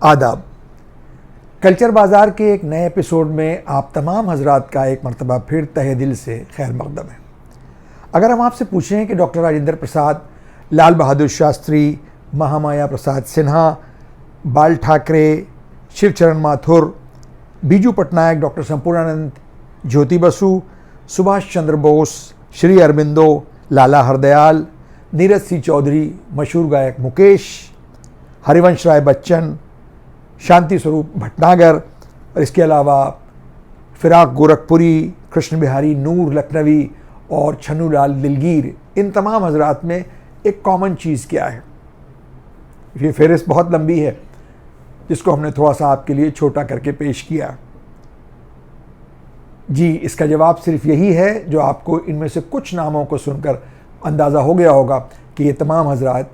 आदाब। कल्चर बाज़ार के एक नए एपिसोड में आप तमाम हजरात का एक मरतबा फिर तहे दिल से खैर मकदम है। अगर हम आपसे पूछें कि डॉक्टर राजेंद्र प्रसाद, लाल बहादुर शास्त्री, महामाया प्रसाद सिन्हा, बाल ठाकरे, शिवचरण माथुर, बीजू पटनायक, डॉक्टर संपूर्णानंद, ज्योति बसु, सुभाष चंद्र बोस, श्री अरबिंदो, लाला हरदयाल, नीरज सिंह चौधरी, मशहूर गायक मुकेश, हरिवंश राय बच्चन, शांति स्वरूप भटनागर और इसके अलावा फिराक गोरखपुरी, कृष्ण बिहारी, नूर लखनवी और छन्नूलाल दिलगीर, इन तमाम हजरात में एक कॉमन चीज़ क्या है? ये फहरिस्त बहुत लंबी है जिसको हमने थोड़ा सा आपके लिए छोटा करके पेश किया। जी, इसका जवाब सिर्फ यही है जो आपको इनमें से कुछ नामों को सुनकर अंदाज़ा हो गया होगा कि ये तमाम हजरात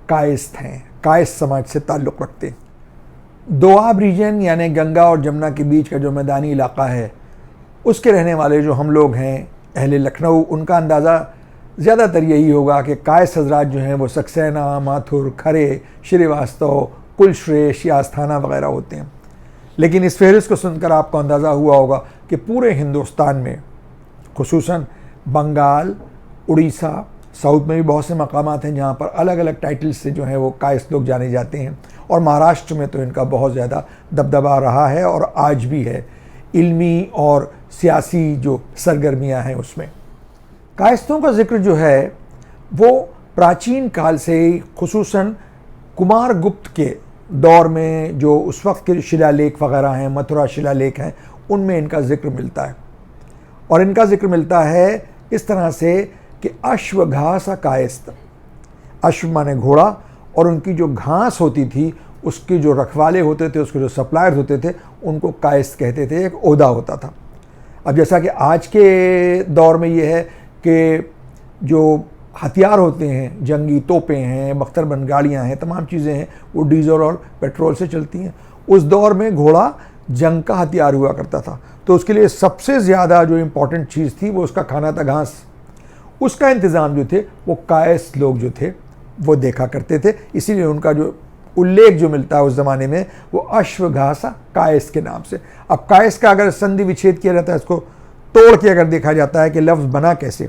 कायस्थ हैं, कायस्थ समाज से ताल्लुक़ रखते हैं। दोआब रीजन यानी गंगा और जमुना के बीच का जो मैदानी इलाका है, उसके रहने वाले जो हम लोग हैं अहले लखनऊ, उनका अंदाज़ा ज़्यादातर यही होगा कि कायस्थ हजरात जो हैं वो सक्सेना, माथुर, खरे, श्रीवास्तव, कुलश्रेष्ठ या आस्थाना वगैरह होते हैं। लेकिन इस फहरिस्त को सुनकर आपको अंदाज़ा हुआ होगा कि पूरे हिंदुस्तान में खुसूसन बंगाल, उड़ीसा, साउथ में भी बहुत से मकामात हैं जहाँ पर अलग अलग टाइटल्स से जो है वो कायस्थ लोग जाने जाते हैं, और महाराष्ट्र में तो इनका बहुत ज़्यादा दबदबा रहा है और आज भी है, इल्मी और सियासी जो सरगर्मियाँ हैं उसमें। कायस्थों का जिक्र जो है वो प्राचीन काल से ही, खुसूसन कुमार गुप्त के दौर में जो उस वक्त के शिलालेख वगैरह हैं, मथुरा शिलालेख हैं, उनमें इनका जिक्र मिलता है। और इनका जिक्र मिलता है इस तरह से कि अश्व घास कायस्थ, अश्व माने घोड़ा, और उनकी जो घास होती थी उसके जो रखवाले होते थे, उसके जो सप्लायर्स होते थे, उनको कायस्थ कहते थे, एक ओहदा होता था। अब जैसा कि आज के दौर में ये है कि जो हथियार होते हैं, जंगी तोपें हैं, बख्तरबंद गाड़ियाँ हैं, तमाम चीज़ें हैं, वो डीजल और पेट्रोल से चलती हैं। उस दौर में घोड़ा जंग का हथियार हुआ करता था, तो उसके लिए सबसे ज़्यादा जो इम्पोर्टेंट चीज़ थी वो उसका खाना था घास। उसका इंतज़ाम जो थे वो कायस्थ लोग जो थे वो देखा करते थे, इसीलिए उनका जो उल्लेख जो मिलता है उस ज़माने में वो अश्वघासा कायस्थ के नाम से। अब कायस्थ का अगर संधि विच्छेद किया जाता है, इसको तोड़ के अगर देखा जाता है कि लफ्ज़ बना कैसे,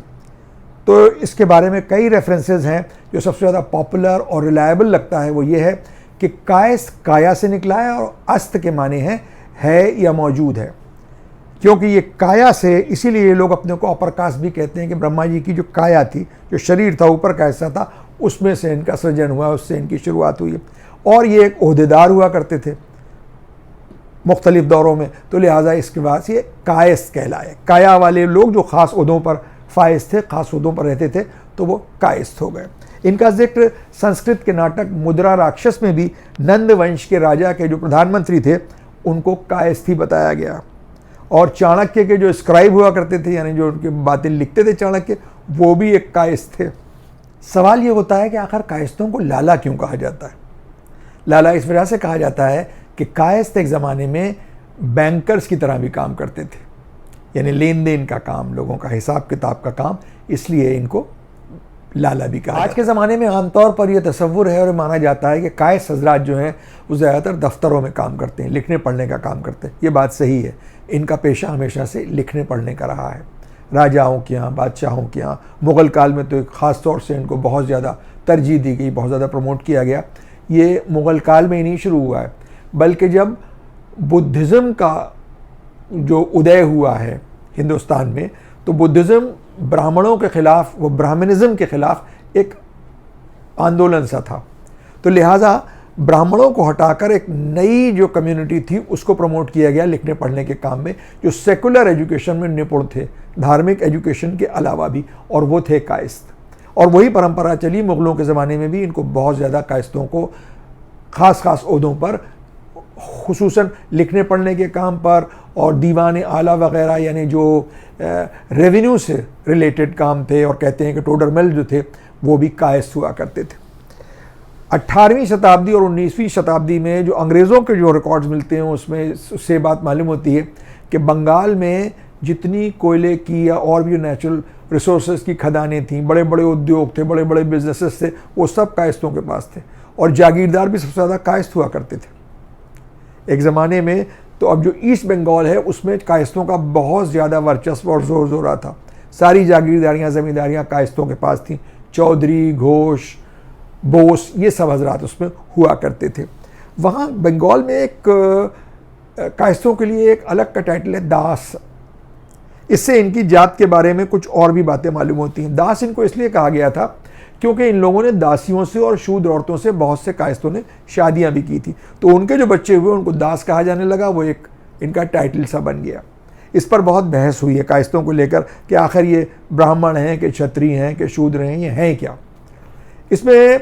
तो इसके बारे में कई रेफरेंसेस हैं। जो सबसे ज़्यादा पॉपुलर और रिलायबल लगता है वो ये है कि कायस्थ काया से निकला है और अस्त के माने हैं है या मौजूद है, क्योंकि ये काया से, इसीलिए ये लोग अपने को अपर कास्ट भी कहते हैं कि ब्रह्मा जी की जो काया थी, जो शरीर था ऊपर का हिस्सा था, उसमें से इनका सृजन हुआ, उससे इनकी शुरुआत हुई। और ये एक ओहदेदार हुआ करते थे मुख्तलिफ दौरों में, तो लिहाजा इसके बाद ये कायस्थ कहलाए। काया वाले लोग जो ख़ास ओहदों पर फायज थे, ख़ास ओहदों पर रहते थे, तो वो कायस्थ हो गए। इनका जिक्र संस्कृत के नाटक मुद्रा राक्षस में भी नंद वंश के राजा के जो प्रधानमंत्री थे उनको कायस्थ ही बताया गया। और चाणक्य के जो स्क्राइब हुआ करते थे, यानी जो उनकी बातें लिखते थे चाणक्य, वो भी एक कायस्थ थे। सवाल ये होता है कि आखिर कायस्थों को लाला क्यों कहा जाता है? लाला इस वजह से कहा जाता है कि कायस्थ एक ज़माने में बैंकर्स की तरह भी काम करते थे, यानी लेन देन का काम, लोगों का हिसाब किताब का काम, इसलिए इनको लाला भी कहा। आज के ज़माने में आमतौर पर यह तसव्वुर है और माना जाता है कि कायस्थ हजरात जो हैं वो ज़्यादातर दफ्तरों में काम करते हैं, लिखने पढ़ने का काम करते हैं। ये बात सही है, इनका पेशा हमेशा से लिखने पढ़ने का रहा है। राजाओं के यहाँ, बादशाहों के यहाँ, मुग़ल काल में तो एक ख़ास तौर से इनको बहुत ज़्यादा तरजीह दी गई, बहुत ज़्यादा प्रमोट किया गया। ये मुग़ल काल में ही नहीं शुरू हुआ है, बल्कि जब बुद्धिज़्म का जो उदय हुआ है हिंदुस्तान में, तो बुद्धिज़्म ब्राह्मणों के ख़िलाफ़, वो ब्राह्मणिज़्म के ख़िलाफ़ एक आंदोलन सा था, तो लिहाजा ब्राह्मणों को हटाकर एक नई जो कम्युनिटी थी उसको प्रमोट किया गया लिखने पढ़ने के काम में, जो सेकुलर एजुकेशन में निपुण थे, धार्मिक एजुकेशन के अलावा भी, और वो थे कायस्थ। और वही परंपरा चली मुग़लों के ज़माने में भी। इनको बहुत ज़्यादा कायस्थों को ख़ास ओहदों पर, खुसूसन लिखने पढ़ने के काम पर और दीवान आला वग़ैरह, यानी जो रेवेन्यू से रिलेटेड काम थे, और कहते हैं कि टोडरमल जो थे वो भी कायस्थ हुआ करते थे। 18वीं शताब्दी और 19वीं शताब्दी में जो अंग्रेज़ों के जो रिकॉर्ड्स मिलते हैं उसमें उससे बात मालूम होती है कि बंगाल में जितनी कोयले की या और भी नेचुरल रिसोर्सेज की खदानें थीं, बड़े बड़े उद्योग थे, बड़े बड़े बिजनेसेस थे, वो सब कायस्थों के पास थे। और जागीरदार भी सबसे ज़्यादा कायस्थ हुआ करते थे। एक ज़माने में तो अब जो ईस्ट बंगाल है उसमें कायस्तों का बहुत ज़्यादा वर्चस्व और ज़ोर ज़ोरा था। सारी जागीरदारियाँ ज़मींदारियाँ कायस्तों के पास थीं। चौधरी, घोष, बोस, ये सब हजरात उसमें हुआ करते थे। वहाँ बंगाल में एक कायस्तों के लिए एक अलग का टाइटल है दास। इससे इनकी जात के बारे में कुछ और भी बातें मालूम होती हैं। दास इनको इसलिए कहा गया था क्योंकि इन लोगों ने दासियों से और शूद्र औरतों से बहुत से कायस्तों ने शादियां भी की थी, तो उनके जो बच्चे हुए उनको दास कहा जाने लगा। वो एक इनका टाइटल सा बन गया। इस पर बहुत बहस हुई है कायस्तों को लेकर कि आखिर ये ब्राह्मण हैं कि क्षत्रिय हैं कि शूद्र हैं, ये हैं क्या। इसमें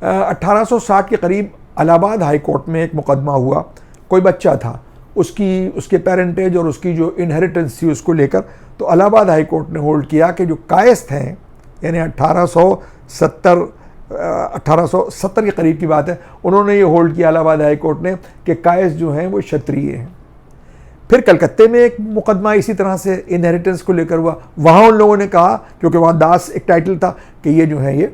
1860 के करीब इलाहाबाद हाई कोर्ट में एक मुकदमा हुआ। कोई बच्चा था, उसके पेरेंटेज और उसकी जो इनहेरिटेंस थी उसको लेकर, तो इलाहाबाद हाई कोर्ट ने होल्ड किया कि जो कायस्थ हैं, यानी 1870 के करीब की बात है, उन्होंने ये होल्ड किया इलाहाबाद हाई कोर्ट ने कि कायस्थ जो हैं वो क्षत्रिय हैं। फिर कलकत्ते में एक मुकदमा इसी तरह से इनहेरिटेंस को लेकर हुआ। वहाँ उन लोगों ने कहा, क्योंकि वहाँ दास एक टाइटल था, कि ये जो है ये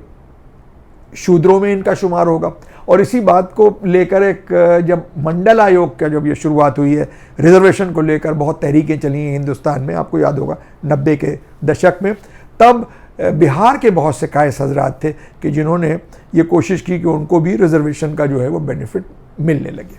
शूद्रों में इनका शुमार होगा। और इसी बात को लेकर एक जब मंडल आयोग का जब ये शुरुआत हुई है रिजर्वेशन को लेकर, बहुत तहरीकें चली हैं हिंदुस्तान में, आपको याद होगा 90 के दशक में, तब बिहार के बहुत से कायस हजरात थे कि जिन्होंने ये कोशिश की कि उनको भी रिजर्वेशन का जो है वो बेनिफिट मिलने लगे।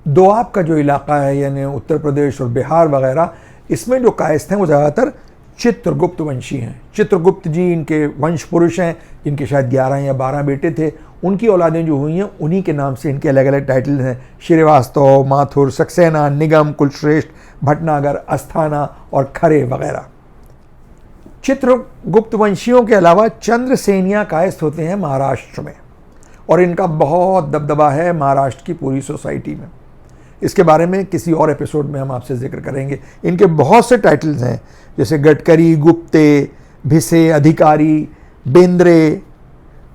दोआब का जो इलाका है, यानी उत्तर प्रदेश और बिहार वगैरह, इसमें जो कायस्थ हैं वो ज़्यादातर चित्रगुप्त वंशी हैं। चित्रगुप्त जी इनके वंश पुरुष हैं, जिनके शायद 11 या 12 बेटे थे। उनकी औलादें जो हुई हैं उन्हीं के नाम से इनके अलग अलग टाइटल हैं: श्रीवास्तव, माथुर, सक्सेना, निगम, कुलश्रेष्ठ, भटनागर, अस्थाना और खरे वगैरह। चित्रगुप्त वंशियों के अलावा चंद्रसेनिया कायस्थ होते हैं महाराष्ट्र में, और इनका बहुत दबदबा है महाराष्ट्र की पूरी सोसाइटी में। इसके बारे में किसी और एपिसोड में हम आपसे जिक्र करेंगे। इनके बहुत से टाइटल्स हैं, जैसे गडकरी, गुप्ते, भिसे, अधिकारी, बेंद्रे,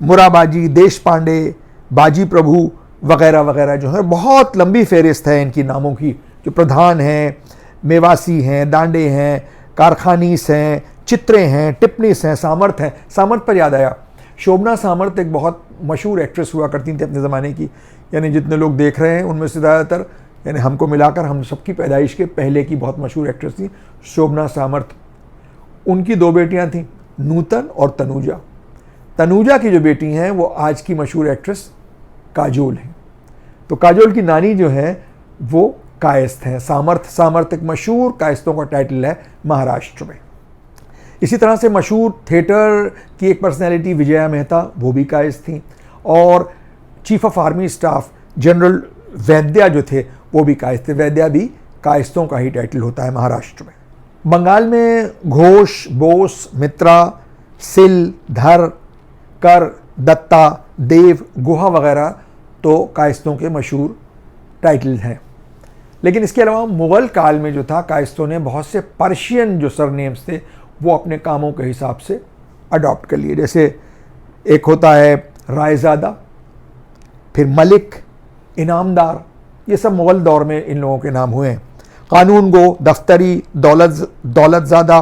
मुराबाजी, देश पांडे, बाजी प्रभु वगैरह वगैरह जो है, बहुत लंबी फहरिस्त है इनकी नामों की। जो प्रधान हैं, मेवासी हैं, दांडे हैं, कारखानीस हैं, चित्रे हैं, टिप्पणीस हैं, सामर्थ हैं। सामर्थ पर याद आया, शोभना सामर्थ एक बहुत मशहूर एक्ट्रेस हुआ करती थी अपने ज़माने की। यानी जितने लोग देख रहे हैं उनमें से ज़्यादातर, यानी हमको मिलाकर, हम सबकी पैदाइश के पहले की बहुत मशहूर एक्ट्रेस थी शोभना सामर्थ। उनकी 2 बेटियां थीं, नूतन और तनुजा। तनुजा की जो बेटी हैं वो आज की मशहूर एक्ट्रेस काजोल हैं। तो काजोल की नानी जो है वो कायस्थ हैं। सामर्थ एक मशहूर कायस्थों का टाइटल है महाराष्ट्र में। इसी तरह से मशहूर थिएटर की एक पर्सनैलिटी विजया मेहता, वो भी कायस्थ थी। और chief of army staff general वैद्या जो थे वो भी कायस्थ थे। वैद्या भी कायस्थों का ही टाइटल होता है महाराष्ट्र में। बंगाल में घोष, बोस, मित्रा, सिल, धर, कर, दत्ता, देव, गुहा वगैरह तो कायस्थों के मशहूर टाइटल्स हैं। लेकिन इसके अलावा मुग़ल काल में जो था, कायस्थों ने बहुत से पर्शियन जो सरनेम्स थे वो अपने कामों के हिसाब से अडॉप्ट कर लिए। जैसे एक होता है रायज़ादा, फिर मलिक, इनामदार, ये सब मुग़ल दौर में इन लोगों के नाम हुए हैं। कानून गो, दफ्तरी, दौलतज़ादा,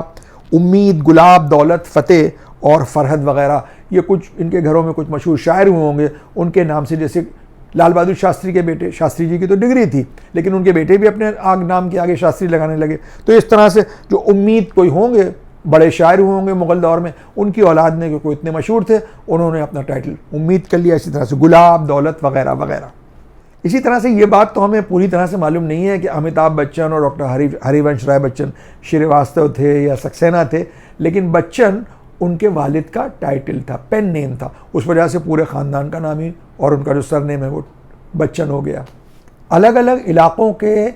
उम्मीद, गुलाब, दौलत, फ़तेह और फरहद वगैरह, ये कुछ इनके घरों में कुछ मशहूर शायर हुए होंगे उनके नाम से। जैसे लाल बहादुर शास्त्री के बेटे, शास्त्री जी की तो डिग्री थी लेकिन उनके बेटे भी अपने नाम के आगे शास्त्री लगाने लगे। तो इस तरह से जो उम्मीद कोई होंगे, बड़े शायर हुए होंगे मुग़ल दौर में, उनकी औलाद में कोई इतने मशहूर थे, उन्होंने अपना टाइटल उम्मीद कर लिया। इसी तरह से गुलाब, दौलत वगैरह वगैरह। इसी तरह से ये बात तो हमें पूरी तरह से मालूम नहीं है कि अमिताभ बच्चन और डॉक्टर हरिवंश राय बच्चन श्रीवास्तव थे या सक्सेना थे, लेकिन बच्चन उनके वालिद का टाइटल था, पेन नेम था। उस वजह से पूरे ख़ानदान का नाम ही और उनका जो सरनेम है वो बच्चन हो गया। अलग अलग इलाक़ों के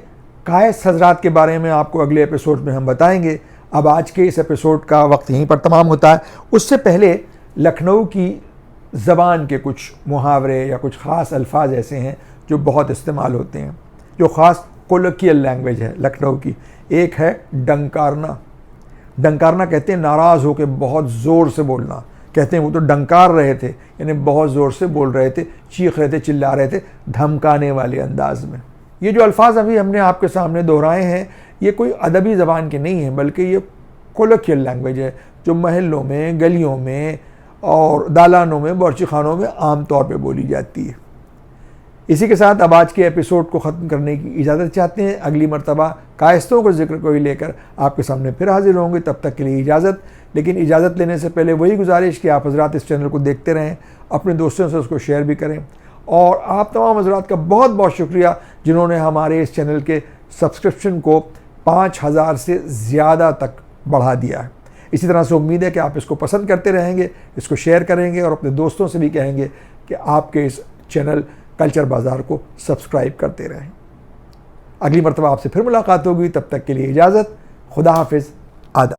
कायस हजरात के बारे में आपको अगले एपिसोड में हम बताएंगे। अब आज के इस एपिसोड का वक्त यहीं पर तमाम होता है। उससे पहले लखनऊ की ज़बान के कुछ मुहावरे या कुछ ख़ास अल्फाज ऐसे हैं जो बहुत इस्तेमाल होते हैं, जो ख़ास कोलोकियल लैंग्वेज है लखनऊ की। एक है डंकारना। डंकारना कहते हैं नाराज़ होकर बहुत ज़ोर से बोलना। कहते हैं वो तो डंकार रहे थे, यानी बहुत ज़ोर से बोल रहे थे, चीख रहे थे, चिल्ला रहे थे, धमकाने वाले अंदाज में। ये जो अल्फाज अभी हमने आपके सामने दोहराए हैं, ये कोई अदबी ज़बान के नहीं हैं, बल्कि ये कोलोकियल लैंग्वेज है जो महलों में, गलियों में और दालानों में, बावर्ची खानों में आम तौर पे बोली जाती है। इसी के साथ अब आज के एपिसोड को ख़त्म करने की इजाज़त चाहते हैं। अगली मरतबा कायस्तों को जिक्र को ही लेकर आपके सामने फिर हाजिर होंगे। तब तक के लिए इजाज़त। लेकिन इजाज़त लेने से पहले वही गुजारिश कि आप हज़रात इस चैनल को देखते रहें, अपने दोस्तों से उसको शेयर भी करें। और आप तमाम हज़रात का बहुत बहुत शुक्रिया जिन्होंने हमारे इस चैनल के सब्सक्रिप्शन को 5000 से ज़्यादा तक बढ़ा दिया है। इसी तरह से उम्मीद है कि आप इसको पसंद करते रहेंगे, इसको शेयर करेंगे और अपने दोस्तों से भी कहेंगे कि आपके इस चैनल कल्चर बाज़ार को सब्सक्राइब करते रहें। अगली मरतबा आपसे फिर मुलाकात होगी। तब तक के लिए इजाज़त। खुदा हाफिज़।